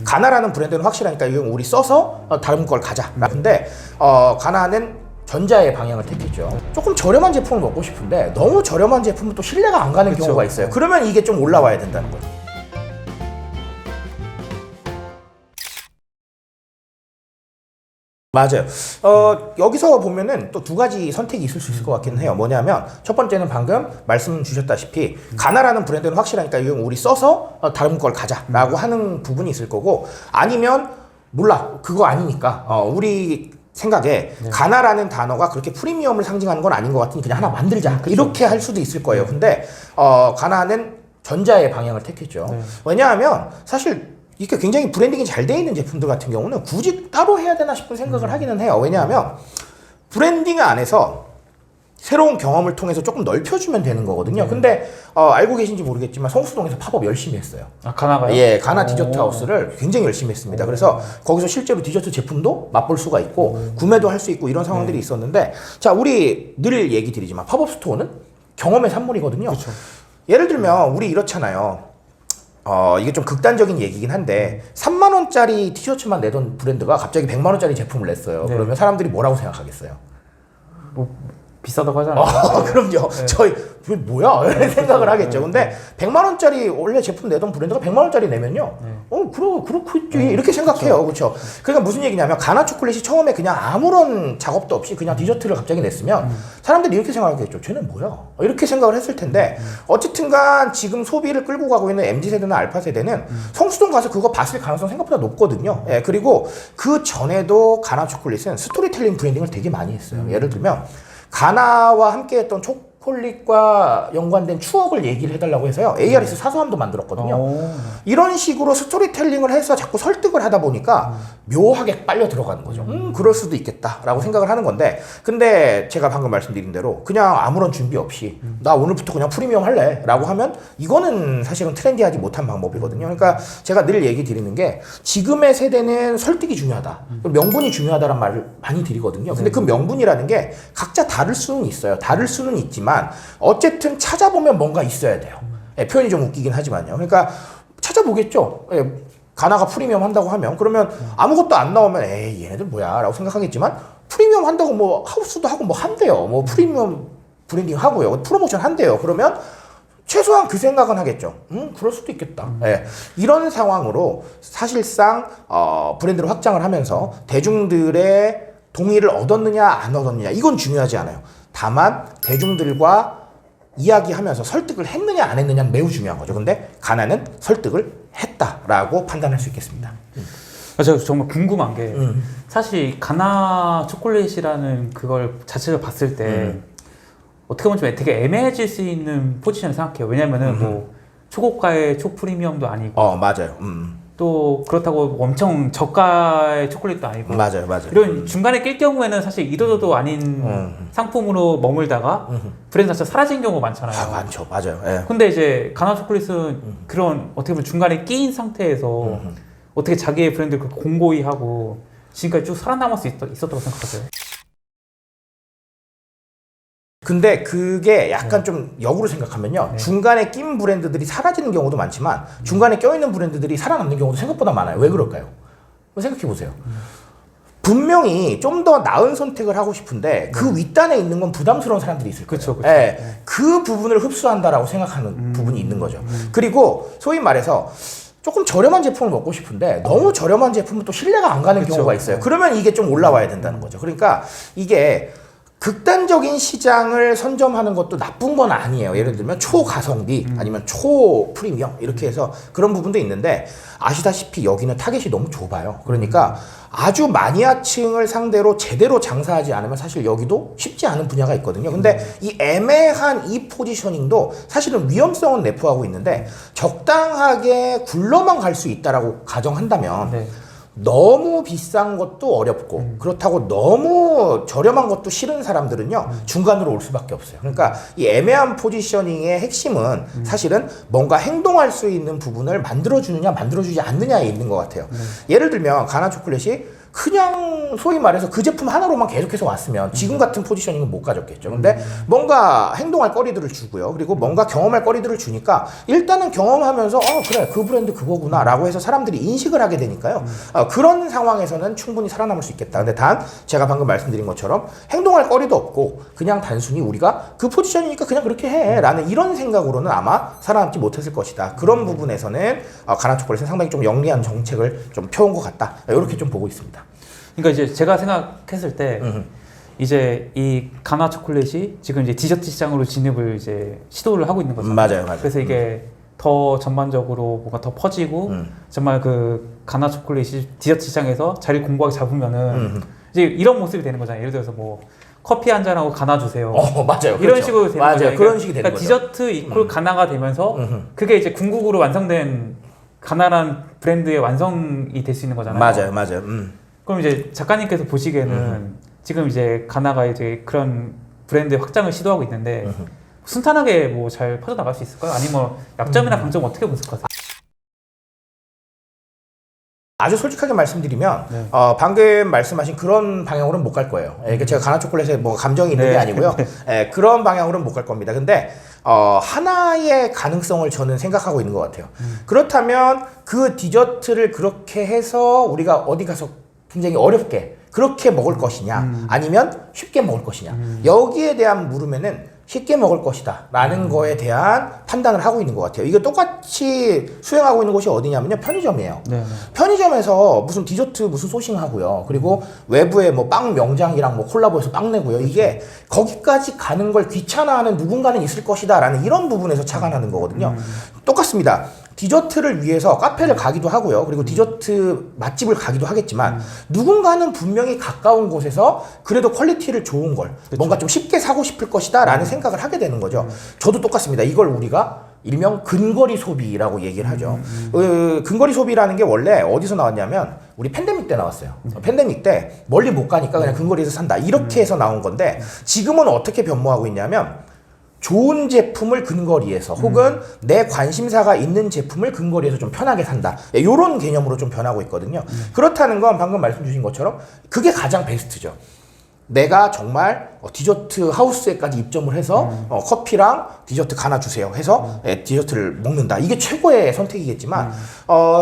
가나라는 브랜드는 확실하니까 이건 우리 써서 다른 걸 가자. 근데 가나는 전자의 방향을 택했죠. 조금 저렴한 제품을 먹고 싶은데 너무 저렴한 제품은 또 신뢰가 안 가는 경우가 있어요. 그러면 이게 좀 올라와야 된다는 거죠. 맞아요. 여기서 보면은 또 두 가지 선택이 있을 수 있을 것 같기는 해요. 뭐냐면 첫 번째는 방금 말씀 주셨다시피 가나라는 브랜드는 확실하니까 이건 우리 써서 다른 걸 가자라고 하는 부분이 있을 거고, 아니면 몰라 그거 아니니까 우리 생각에 가나라는 단어가 그렇게 프리미엄을 상징하는 건 아닌 것 같으니 그냥 하나 만들자, 이렇게 할 수도 있을 거예요. 근데 가나는 전자의 방향을 택했죠. 왜냐하면 사실 이게 굉장히 브랜딩이 잘 돼 있는 제품들 같은 경우는 굳이 따로 해야 되나 싶은 생각을 하기는 해요. 왜냐하면 브랜딩 안에서 새로운 경험을 통해서 조금 넓혀주면 되는 거거든요. 근데 알고 계신지 모르겠지만 성수동에서 팝업 열심히 했어요. 아, 가나가요? 예, 가나 디저트 하우스를 굉장히 열심히 했습니다. 그래서 거기서 실제로 디저트 제품도 맛볼 수가 있고 구매도 할 수 있고 이런 상황들이 있었는데, 자, 우리 늘 얘기 드리지만 팝업 스토어는 경험의 산물이거든요. 그쵸. 예를 들면 우리 이렇잖아요. 이게 좀 극단적인 얘기긴 한데 3만 원짜리 티셔츠만 내던 브랜드가 갑자기 100만 원짜리 제품을 냈어요. 그러면 사람들이 뭐라고 생각하겠어요? 뭐 비싸다고 하잖아요. 그럼요. 저희 뭐야? 이런 생각을 하겠죠. 근데 100만 원짜리 원래 제품 내던 브랜드가 100만 원짜리 내면요. 그렇겠지. 이렇게 생각해요. 그렇죠. 그러니까 무슨 얘기냐면 가나 초콜릿이 처음에 그냥 아무런 작업도 없이 그냥 디저트를 갑자기 냈으면 사람들이 이렇게 생각하겠죠. 쟤는 뭐야? 이렇게 생각을 했을 텐데 어쨌든간 지금 소비를 끌고 가고 있는 MZ세대나 알파세대는 성수동 가서 그거 봤을 가능성 생각보다 높거든요. 예, 그리고 그 전에도 가나 초콜릿은 스토리텔링 브랜딩을 되게 많이 했어요. 예를 들면 가나와 함께했던 초콜릿과 연관된 추억을 얘기를 해달라고 해서요. ARS 사서함도 만들었거든요. 이런 식으로 스토리텔링을 해서 자꾸 설득을 하다 보니까 묘하게 빨려 들어가는 거죠. 그럴 수도 있겠다라고 생각을 하는 건데, 근데 제가 방금 말씀드린 대로 그냥 아무런 준비 없이 나 오늘부터 그냥 프리미엄 할래 라고 하면 이거는 사실은 트렌디하지 못한 방법이거든요. 그러니까 제가 늘 얘기 드리는 게 지금의 세대는 설득이 중요하다, 명분이 중요하다는 말을 많이 드리거든요. 근데 그 명분이라는 게 각자 다를 수는 있어요. 다를 수는 있지만 어쨌든 찾아보면 뭔가 있어야 돼요. 예, 표현이 좀 웃기긴 하지만요. 그러니까 찾아보겠죠. 예, 가나가 프리미엄 한다고 하면, 그러면 아무것도 안 나오면 에이 얘네들 뭐야 라고 생각하겠지만, 프리미엄 한다고 뭐 하우스도 하고 뭐 한대요. 뭐 프리미엄 브랜딩 하고요. 프로모션 한대요. 그러면 최소한 그 생각은 하겠죠. 그럴 수도 있겠다. 예, 이런 상황으로 사실상 브랜드를 확장을 하면서 대중들의 동의를 얻었느냐 안 얻었느냐 이건 중요하지 않아요. 다만 대중들과 이야기하면서 설득을 했느냐 안 했느냐는 매우 중요한 거죠. 근데 가나는 설득을 했다라고 판단할 수 있겠습니다. 제가 정말 궁금한 게 사실 가나 초콜릿이라는 그걸 자체를 봤을 때 어떻게 보면 좀 되게 애매해질 수 있는 포지션을 생각해요. 왜냐면은 뭐 초고가의 초프리미엄도 아니고 맞아요. 또 그렇다고 엄청 저가의 초콜릿도 아니고 맞아요. 이런 중간에 낄 경우에는 사실 이도저도 아닌 상품으로 머물다가 브랜드 자체가 사라진 경우가 많잖아요. 많죠. 맞아요. 예. 근데 이제 가나 초콜릿은 그런 어떻게 보면 중간에 끼인 상태에서 어떻게 자기의 브랜드를 그렇게 공고히 하고 지금까지 쭉 살아남을 수 있었다고 생각하세요? 근데 그게 약간 좀 역으로 생각하면요. 중간에 낀 브랜드들이 사라지는 경우도 많지만 중간에 껴있는 브랜드들이 살아남는 경우도 생각보다 많아요. 왜 그럴까요? 생각해보세요. 분명히 좀 더 나은 선택을 하고 싶은데 그 윗단에 있는 건 부담스러운 사람들이 있을 거예요. 그쵸. 예, 그 부분을 흡수한다라고 생각하는 부분이 있는 거죠. 그리고 소위 말해서 조금 저렴한 제품을 먹고 싶은데 너무 저렴한 제품은 또 신뢰가 안 가는 경우가 있어요. 그러면 이게 좀 올라와야 된다는 거죠. 그러니까 이게 극단적인 시장을 선점하는 것도 나쁜 건 아니에요. 예를 들면 초가성비 아니면 초프리미엄 이렇게 해서 그런 부분도 있는데, 아시다시피 여기는 타겟이 너무 좁아요. 그러니까 아주 마니아층을 상대로 제대로 장사하지 않으면 사실 여기도 쉽지 않은 분야가 있거든요. 근데 이 애매한 이 포지셔닝도 사실은 위험성은 내포하고 있는데 적당하게 굴러만 갈 수 있다라고 가정한다면 너무 비싼 것도 어렵고 그렇다고 너무 저렴한 것도 싫은 사람들은요 중간으로 올 수밖에 없어요. 그러니까 이 애매한 포지셔닝의 핵심은 사실은 뭔가 행동할 수 있는 부분을 만들어주느냐 만들어주지 않느냐에 있는 것 같아요. 예를 들면 가나 초콜릿이 그냥 소위 말해서 그 제품 하나로만 계속해서 왔으면 지금 같은 포지셔닝은 못 가졌겠죠. 근데 뭔가 행동할 거리들을 주고요. 그리고 뭔가 경험할 거리들을 주니까 일단은 경험하면서 그래 그 브랜드 그거구나 라고 해서 사람들이 인식을 하게 되니까요. 그런 상황에서는 충분히 살아남을 수 있겠다. 근데 단 제가 방금 말씀드린 것처럼 행동할 거리도 없고 그냥 단순히 우리가 그 포지션이니까 그냥 그렇게 해 라는 이런 생각으로는 아마 살아남지 못했을 것이다. 그런 부분에서는 가나 초콜릿은 상당히 좀 영리한 정책을 좀 펴온 것 같다. 이렇게 좀 보고 있습니다. 그러니까 이제 제가 생각했을 때 이제 이 가나 초콜릿이 지금 이제 디저트 시장으로 진입을 이제 시도를 하고 있는 거죠. 맞아요. 그래서 이게 더 전반적으로 뭔가 더 퍼지고 정말 그 가나 초콜릿이 디저트 시장에서 자리를 공고하게 잡으면은 이제 이런 모습이 되는 거잖아요. 예를 들어서 뭐 커피 한 잔하고 가나 주세요. 맞아요. 이런 그렇죠. 식으로 되는 맞아요. 거죠. 그런 식이 되는 그러니까 거죠. 디저트 이퀄 가나가 되면서 그게 이제 궁극으로 완성된 가나란 브랜드의 완성이 될 수 있는 거잖아요. 맞아요. 그럼 이제 작가님께서 보시기에는 지금 이제 가나가 이제 그런 브랜드 확장을 시도하고 있는데 순탄하게 뭐 잘 퍼져나갈 수 있을까요? 아니면 뭐 약점이나 강점 어떻게 분석하세요? 아주 솔직하게 말씀드리면 네. 방금 말씀하신 그런 방향으로는 못 갈 거예요. 이게 제가 가나 초콜릿에 뭐 감정이 있는 게 아니고요. 그런 방향으로는 못 갈 겁니다. 근데 하나의 가능성을 저는 생각하고 있는 것 같아요. 그렇다면 그 디저트를 그렇게 해서 우리가 어디 가서 굉장히 어렵게 그렇게 먹을 것이냐 아니면 쉽게 먹을 것이냐 여기에 대한 물으면은 쉽게 먹을 것이다 라는 거에 대한 판단을 하고 있는 것 같아요. 이게 똑같이 수행하고 있는 곳이 어디냐면요 편의점이에요. 네. 편의점에서 무슨 디저트 무슨 소싱하고요. 그리고 외부에 뭐 빵 명장이랑 뭐 콜라보해서 빵 내고요. 이게 거기까지 가는 걸 귀찮아하는 누군가는 있을 것이다 라는 이런 부분에서 차가 나는 거거든요. 똑같습니다. 디저트를 위해서 카페를 가기도 하고요. 그리고 디저트 맛집을 가기도 하겠지만 누군가는 분명히 가까운 곳에서 그래도 퀄리티를 좋은 걸 뭔가 좀 쉽게 사고 싶을 것이다 라는 생각을 하게 되는 거죠. 저도 똑같습니다. 이걸 우리가 일명 근거리 소비라고 얘기를 하죠. 근거리 소비라는 게 원래 어디서 나왔냐면 우리 팬데믹 때 나왔어요. 팬데믹 때 멀리 못 가니까 그냥 근거리에서 산다 이렇게 해서 나온 건데 지금은 어떻게 변모하고 있냐면 좋은 제품을 근거리에서 혹은 내 관심사가 있는 제품을 근거리에서 좀 편하게 산다. 이런 개념으로 좀 변하고 있거든요. 그렇다는 건 방금 말씀 주신 것처럼 그게 가장 베스트죠. 내가 정말 디저트 하우스에까지 입점을 해서 커피랑 디저트 가나 주세요 해서 디저트를 먹는다. 이게 최고의 선택이겠지만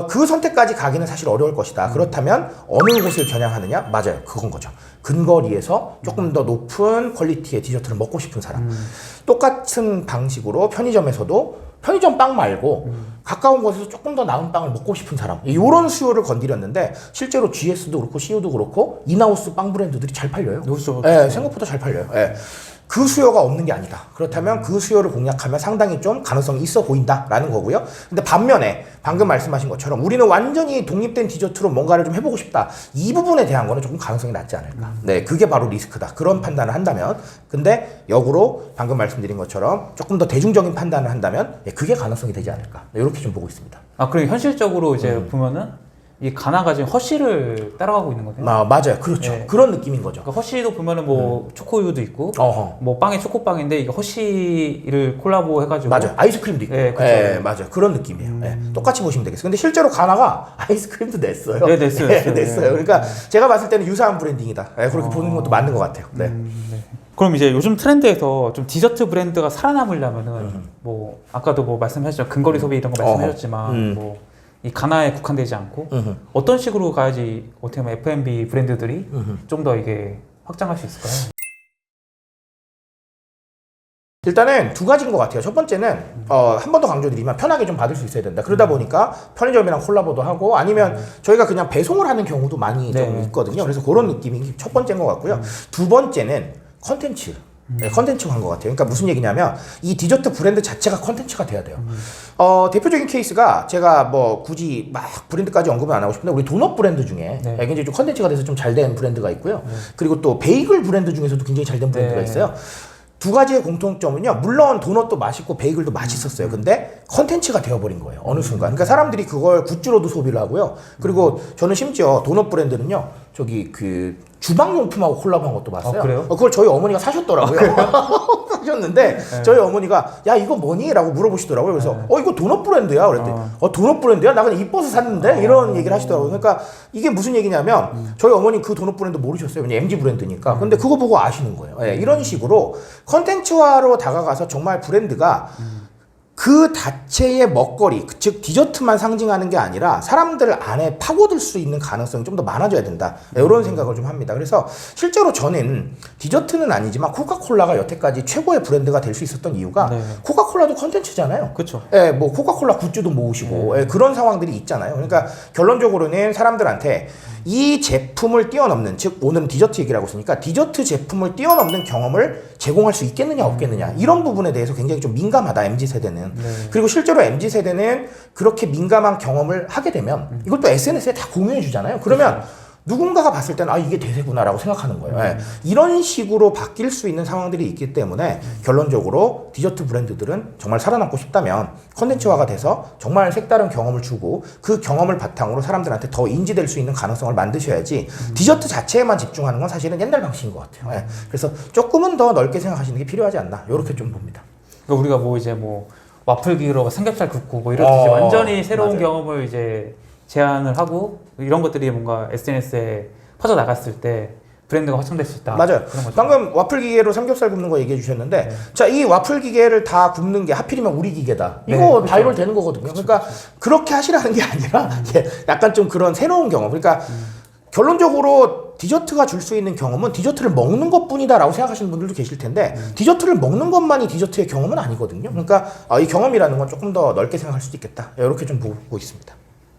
그 선택까지 가기는 사실 어려울 것이다. 그렇다면 어느 곳을 겨냥하느냐? 맞아요. 그건 거죠. 근거리에서 조금 더 높은 퀄리티의 디저트를 먹고 싶은 사람. 똑같은 방식으로 편의점에서도 편의점 빵 말고 가까운 곳에서 조금 더 나은 빵을 먹고 싶은 사람 이런 수요를 건드렸는데 실제로 GS도 그렇고 CU도 그렇고 인하우스 빵 브랜드들이 잘 팔려요. 그렇죠. 생각보다 잘 팔려요. 그 수요가 없는 게 아니다. 그렇다면 그 수요를 공략하면 상당히 좀 가능성이 있어 보인다라는 거고요. 근데 반면에 방금 말씀하신 것처럼 우리는 완전히 독립된 디저트로 뭔가를 좀 해보고 싶다. 이 부분에 대한 거는 조금 가능성이 낮지 않을까. 네, 그게 바로 리스크다. 그런 판단을 한다면 근데 역으로 방금 말씀드린 것처럼 조금 더 대중적인 판단을 한다면 그게 가능성이 되지 않을까. 네, 이렇게 좀 보고 있습니다. 그리고 현실적으로 이제 보면은 이 가나가 지금 허쉬를 따라가고 있는 거네요. 맞아요. 그렇죠. 네. 그런 느낌인 거죠. 그러니까 허쉬도 보면은 뭐 초코우유도 있고, 어허. 뭐 빵에 초코빵인데 이게 허쉬를 콜라보 해가지고. 맞아요. 아이스크림도 있고. 네, 그렇죠. 맞아요. 그런 느낌이에요. 똑같이 보시면 되겠어요. 근데 실제로 가나가 아이스크림도 냈어요. 네, 냈어요. 냈어요. 그러니까 제가 봤을 때는 유사한 브랜딩이다. 그렇게 보는 것도 맞는 것 같아요. 네. 네. 그럼 이제 요즘 트렌드에서 좀 디저트 브랜드가 살아남으려면은 뭐 아까도 뭐 말씀하셨죠. 근거리 소비 이런 거 말씀하셨지만 뭐 이 가나에 국한되지 않고 어떤 식으로 가야지 어떻게 보면 F&B 브랜드들이 좀 더 이게 확장할 수 있을까요? 일단은 두 가지인 것 같아요. 첫 번째는 한 번 더 강조드리면 편하게 좀 받을 수 있어야 된다. 그러다 보니까 편의점이랑 콜라보도 하고 아니면 저희가 그냥 배송을 하는 경우도 많이 좀 있거든요. 그래서 그런 느낌이 첫 번째인 것 같고요. 두 번째는 컨텐츠. 컨텐츠가 한 것 같아요. 그러니까 무슨 얘기냐면 이 디저트 브랜드 자체가 컨텐츠가 돼야 돼요. 대표적인 케이스가 제가 뭐 굳이 막 브랜드까지 언급은 안 하고 싶은데 우리 도넛 브랜드 중에 굉장히 좀 컨텐츠가 돼서 좀 잘 된 브랜드가 있고요. 그리고 또 베이글 브랜드 중에서도 굉장히 잘 된 브랜드가 있어요. 두 가지의 공통점은요. 물론 도넛도 맛있고 베이글도 맛있었어요. 근데 컨텐츠가 되어버린 거예요. 어느 순간. 그러니까 사람들이 그걸 굿즈로도 소비를 하고요. 그리고 저는 심지어 도넛 브랜드는요. 저기 그 주방용품하고 콜라보한 것도 봤어요. 그래요? 그걸 저희 어머니가 사셨더라고요. 하셨는데 저희 어머니가 야 이거 뭐니? 라고 물어보시더라고요. 그래서 이거 도넛 브랜드야. 그랬더니 도넛 브랜드야? 나 그냥 이뻐서 샀는데? 이런 얘기를 하시더라고요. 그러니까 이게 무슨 얘기냐면 저희 어머니 그 도넛 브랜드 모르셨어요. 왜냐면 MG 브랜드니까. 근데 그거 보고 아시는 거예요. 예, 이런 식으로 컨텐츠화로 다가가서 정말 브랜드가 그 자체의 먹거리, 즉 디저트만 상징하는 게 아니라 사람들 안에 파고들 수 있는 가능성이 좀 더 많아져야 된다. 이런 생각을 좀 합니다. 그래서 실제로 저는 디저트는 아니지만 코카콜라가 여태까지 최고의 브랜드가 될 수 있었던 이유가 코카콜라도 컨텐츠잖아요. 그렇죠. 예, 뭐 코카콜라 굿즈도 모으시고 예, 그런 상황들이 있잖아요. 그러니까 결론적으로는 사람들한테 이 제품을 뛰어넘는, 즉 오늘은 디저트 얘기를 하고 있으니까 디저트 제품을 뛰어넘는 경험을 제공할 수 있겠느냐 없겠느냐 이런 부분에 대해서 굉장히 좀 민감하다 MZ세대는. 그리고 실제로 MZ세대는 그렇게 민감한 경험을 하게 되면 이걸 또 SNS에 다 공유해 주잖아요. 그러면 누군가가 봤을 때는 아 이게 대세구나라고 생각하는 거예요. 예. 이런 식으로 바뀔 수 있는 상황들이 있기 때문에 결론적으로 디저트 브랜드들은 정말 살아남고 싶다면 컨텐츠화가 돼서 정말 색다른 경험을 주고 그 경험을 바탕으로 사람들한테 더 인지될 수 있는 가능성을 만드셔야지 디저트 자체에만 집중하는 건 사실은 옛날 방식인 것 같아요. 예. 그래서 조금은 더 넓게 생각하시는 게 필요하지 않나 이렇게 좀 봅니다. 그러니까 우리가 뭐 이제 뭐 와플 기계로 삼겹살 굽고 뭐 이렇듯이 완전히 새로운 맞아요. 경험을 이제 제안을 하고 이런 것들이 뭔가 SNS에 퍼져 나갔을 때 브랜드가 확장될 수 있다. 맞아요. 그런 거죠. 방금 와플 기계로 삼겹살 굽는 거 얘기해 주셨는데 자, 이 와플 기계를 다 굽는 게 하필이면 우리 기계다. 이거 그렇죠. 바이럴 되는 거거든요. 그러니까 그렇게 하시라는 게 아니라 약간 좀 그런 새로운 경험. 그러니까 결론적으로 디저트가 줄 수 있는 경험은 디저트를 먹는 것뿐이다라고 생각하시는 분들도 계실 텐데 디저트를 먹는 것만이 디저트의 경험은 아니거든요. 그러니까 이 경험이라는 건 조금 더 넓게 생각할 수도 있겠다. 이렇게 좀 보고 있습니다.